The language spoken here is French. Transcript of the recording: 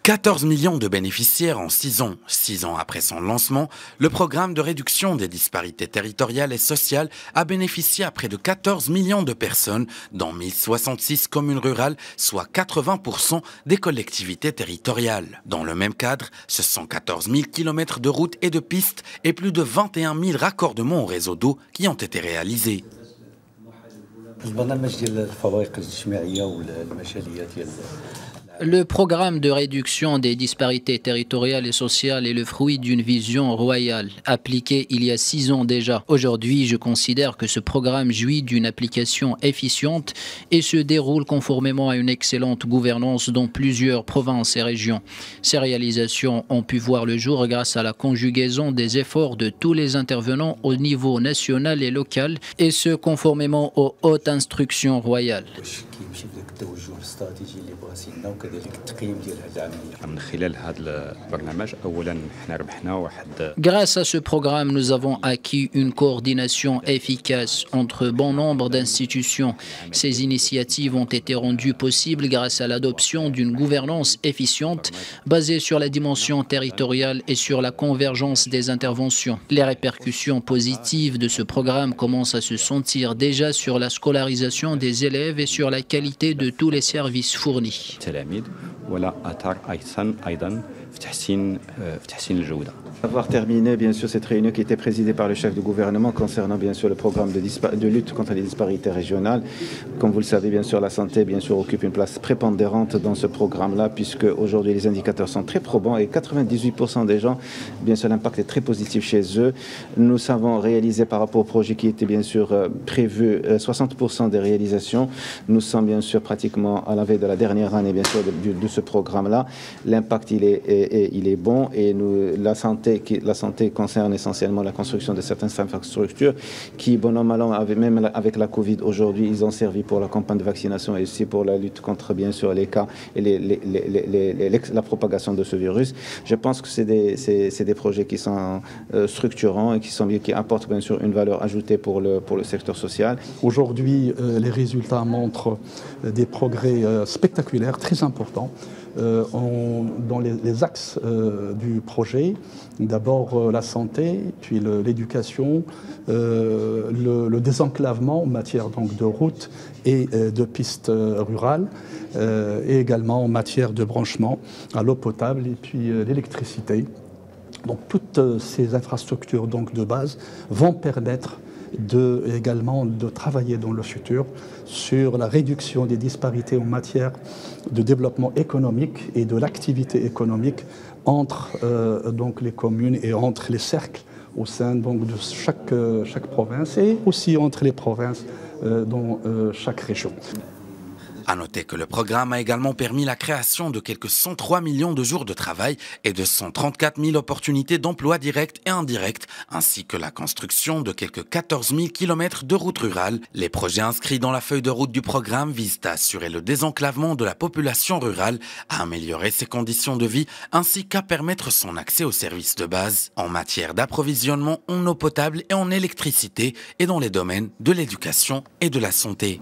14 millions de bénéficiaires en 6 ans. 6 ans après son lancement, le programme de réduction des disparités territoriales et sociales a bénéficié à près de 14 millions de personnes dans 1066 communes rurales, soit 80% des collectivités territoriales. Dans le même cadre, ce sont 14 000 km de routes et de pistes et plus de 21 000 raccordements au réseau d'eau qui ont été réalisés. Le programme de réduction des disparités territoriales et sociales est le fruit d'une vision royale, appliquée il y a 6 ans déjà. Aujourd'hui, je considère que ce programme jouit d'une application efficiente et se déroule conformément à une excellente gouvernance dans plusieurs provinces et régions. Ces réalisations ont pu voir le jour grâce à la conjugaison des efforts de tous les intervenants au niveau national et local, et ce conformément aux hautes instructions royales. Grâce à ce programme, nous avons acquis une coordination efficace entre bon nombre d'institutions. Ces initiatives ont été rendues possibles grâce à l'adoption d'une gouvernance efficiente basée sur la dimension territoriale et sur la convergence des interventions. Les répercussions positives de ce programme commencent à se sentir déjà sur la scolarisation des élèves et sur la qualité de tous les services fournis. Avoir terminé bien sûr cette réunion qui était présidée par le chef du gouvernement concernant bien sûr le programme de lutte contre les disparités régionales. Comme vous le savez, bien sûr, la santé bien sûr occupe une place prépondérante dans ce programme-là, puisque aujourd'hui les indicateurs sont très probants et 98% des gens, bien sûr, l'impact est très positif chez eux. Nous savons réaliser par rapport au projet qui était bien sûr prévu 60% des réalisations. Nous sommes bien sûr pratiquement à la veille de la dernière année bien sûr de ce programme-là. L'impact il est bon et la santé concerne essentiellement la construction de certaines infrastructures qui, bon an, mal an, même avec la Covid aujourd'hui, ils ont servi pour la campagne de vaccination et aussi pour la lutte contre, bien sûr, les cas et la propagation de ce virus. Je pense que c'est des projets qui sont structurants et qui apportent, bien sûr, une valeur ajoutée pour le secteur social. Aujourd'hui, les résultats montrent des progrès spectaculaires, très importants. Dans les axes du projet, d'abord la santé, puis l'éducation, le désenclavement en matière donc de routes et de pistes rurales, et également en matière de branchement à l'eau potable et puis l'électricité. Donc toutes ces infrastructures donc de base vont permettre également de travailler dans le futur sur la réduction des disparités en matière de développement économique et de l'activité économique entre donc les communes et entre les cercles au sein donc de chaque province et aussi entre les provinces dans chaque région. À noter que le programme a également permis la création de quelques 103 millions de jours de travail et de 134 000 opportunités d'emploi directs et indirects, ainsi que la construction de quelques 14 000 km de routes rurales. Les projets inscrits dans la feuille de route du programme visent à assurer le désenclavement de la population rurale, à améliorer ses conditions de vie, ainsi qu'à permettre son accès aux services de base en matière d'approvisionnement en eau potable et en électricité et dans les domaines de l'éducation et de la santé.